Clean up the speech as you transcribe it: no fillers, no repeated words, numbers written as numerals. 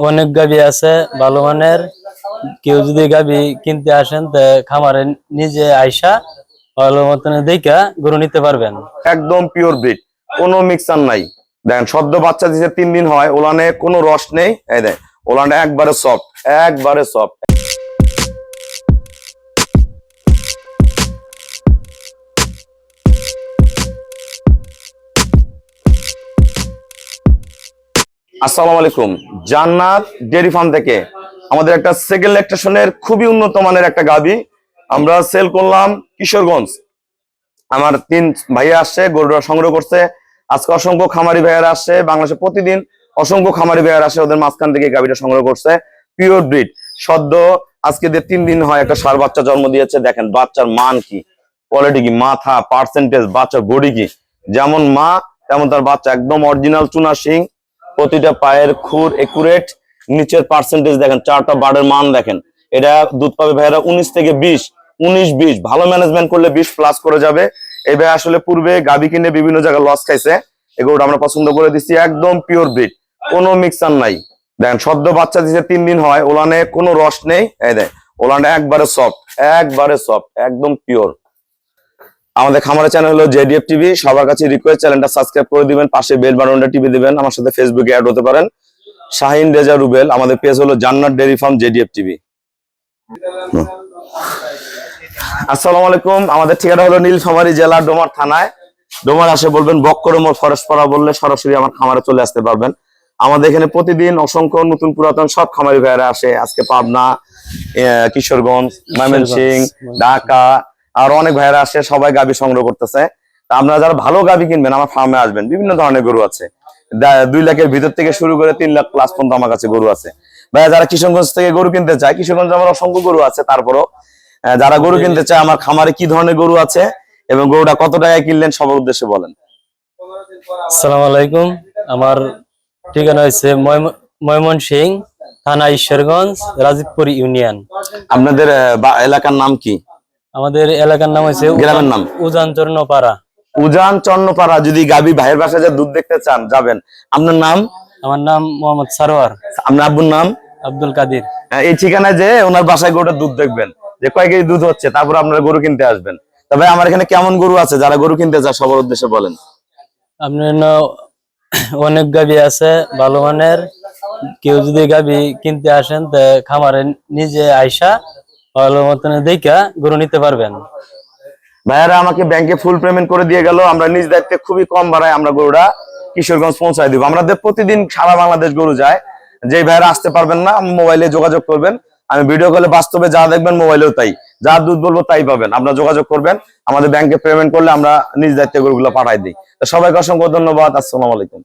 অনেক গাভী আছে ভালো মানের। কেউ যদি গাভী কিনতে আসেন তা খামারে নিজে আইসা ভালো মতন দেখা গরু নিতে পারবেন। একদম পিওর ব্রিড, কোনো মিক্সার নাই। দেখেন সদ্য বাচ্চা দিছে 3 দিন হয়, ওলানে কোনো রস নেই। এই দেখ ওলানটা একবারে সফট, একবারে সফট। আসসালামু আলাইকুম, জান্নাত ডেয়ারি ফার্ম থেকে আমাদের একটা সেকেন্ড ল্যাকটেশনের খুবই উন্নত মানের একটা গাভী আমরা সেল করলাম কিশোরগঞ্জ। আমার 3 ভাইয়া আসছে, গরুটা সংগ্রহ করছে। আজকে অসংখ্য খামারি ভাইয়ারা আসছে, বাংলাদেশে প্রতিদিন অসংখ্য খামারি ভাইয়ারা আসে, ওদের মাঝখান থেকে গাভীটা সংগ্রহ করছে। পিওর ব্রিড, সদ্য আজকে 3 দিন হয় একটা ষাঁড় বাচ্চা জন্ম দিয়েছে। দেখেন বাচ্চার মান কি, কোয়ালিটি কি, মাথা পার্সেন্টেজ, বাচ্চার বডি কি, যেমন মা তেমন তার বাচ্চা। একদম অরিজিনাল চুনা শিং, প্রতিটা পায়ের খুর একুরেট, নিচের পার্সেন্টেজ দেখেন, 4টা বার্ডের মান দেখেন। এটা দুধ পাবে ভাইয়ারা 19 থেকে 20, 19-20, ভালো ম্যানেজমেন্ট করলে 20 প্লাস করে যাবে। এই ভাই আসলে পূর্বে গাভী কিনে বিভিন্ন জায়গায় লস খাইছে, এগুলো আমরা পছন্দ করে দিচ্ছি। একদম পিওর ব্রিড, কোনো মিক্সার নাই। দেখেন সদ্য বাচ্চা দিছে 3 দিন হয়, ওলানে কোনো রস নেই। এই দেখ ওলানটা একবারে সফট, একবারে সফট, একদম পিওর। আমাদের খামারের চ্যানেল হলো জেডিএফ টিভি। সবার কাছে রিকোয়েস্ট, চ্যানেলটা সাবস্ক্রাইব করে দিবেন, পাশে বেল বাটনটা টিপে দিবেন। আমার সাথে ফেসবুকে অ্যাড হতে পারেন, শাহিন রেজা রুবেল। আমাদের পেজ হলো জান্নাত ডেয়ারি ফার্ম জেডিএফ টিভি। আসসালামু আলাইকুম, আমাদের ঠিকানা হলো নীলফামারী জেলা ডোমার থানায়। ডোমার আসে বলবেন বক্করমোড় ফরেস্ট পাড়া, বললে সরাসরি আমার খামারে চলে আসতে পারবেন। আমাদের এখানে প্রতিদিন অসংখ্য নতুন পুরাতন সব খামারি ভাইয়েরা আসে। আজকে পাবনা, কিশোরগঞ্জ, ময়মনসিংহ, ঢাকা আর অনেক ভাইয়েরা আসে, সবাই গাভী সংগ্রহ করতেছে। আপনারা যারা ভালো গাভী কিনবেন আমার ফার্মে আসবেন, বিভিন্ন ধরনের গরু আছে। 2 লাখের ভিতর থেকে শুরু করে 3 লাখ প্লাস পর্যন্ত আমার কাছে গরু আছে। ভাইয়া যারা কিশোরগঞ্জ থেকে গরু কিনতে চায়, কিশোরগঞ্জে আমার অসংখ্য গরু আছে। তারপরও যারা গরু কিনতে চায়, আমার খামারে কি ধরনের গরু আছে এবং গরুটা কত টাকায় কিনলেন সবার উদ্দেশ্যে বলেন। আসসালামু আলাইকুম, আমার ঠিকানা হচ্ছে ময়মনসিংহ থানা, ঈশ্বরগঞ্জ, রাজীবপুর ইউনিয়ন। আপনাদের এলাকার নাম কি? আমাদের এলাকার নাম হচ্ছে গ্রামের নাম উজান চর্ণপাড়া। উজান চন্নপাড়া। যদি গাভী ভাইয়ের বাসায় যে দুধ দেখতে চান যাবেন। আপনার নাম? আমার নাম মোহাম্মদ সারোয়ার। আপনার আব্বুর নাম? আব্দুল কাদির। এই ঠিকানায় যে ওনার বাসায় গরুটা দুধ দেখবেন, যে কয় কেজি দুধ হচ্ছে, তারপর আপনারা গরু কিনতে আসবেন। তবে আমার এখানে কেমন গরু আছে, যারা গরু কিনতে চায় সবার উদ্দেশ্যে বলেন। আপনার অনেক গাভী আছে ভালো মানের। কেউ যদি গাভী কিনতে আসেন তা খামারে নিজে আইসা ভালো মতন দেখা গরু নিতে পারবেন। ভাইয়ারা আমাকে ব্যাংকে ফুল পেমেন্ট করে দিয়ে গেল, আমরা নিজ দায়িত্বে খুবই কম ভাড়ায় আমরা গরুটা কিশোরগঞ্জ পৌঁছায় দিব। আমাদের প্রতিদিন সারা বাংলাদেশ গরু যায়। যে ভাইয়ারা আসতে পারবেন না, মোবাইলে যোগাযোগ করবেন। আমি ভিডিও কলে বাস্তবে যা দেখবেন মোবাইলেও তাই, যা দুধ বলবো তাই পাবেন। আপনারা যোগাযোগ করবেন, আমাদের ব্যাংকে পেমেন্ট করলে আমরা নিজ দায়িত্বে গরুগুলো পাঠাই দিই। তো সবাইকে অসংখ্য ধন্যবাদ। আসসালামু আলাইকুম।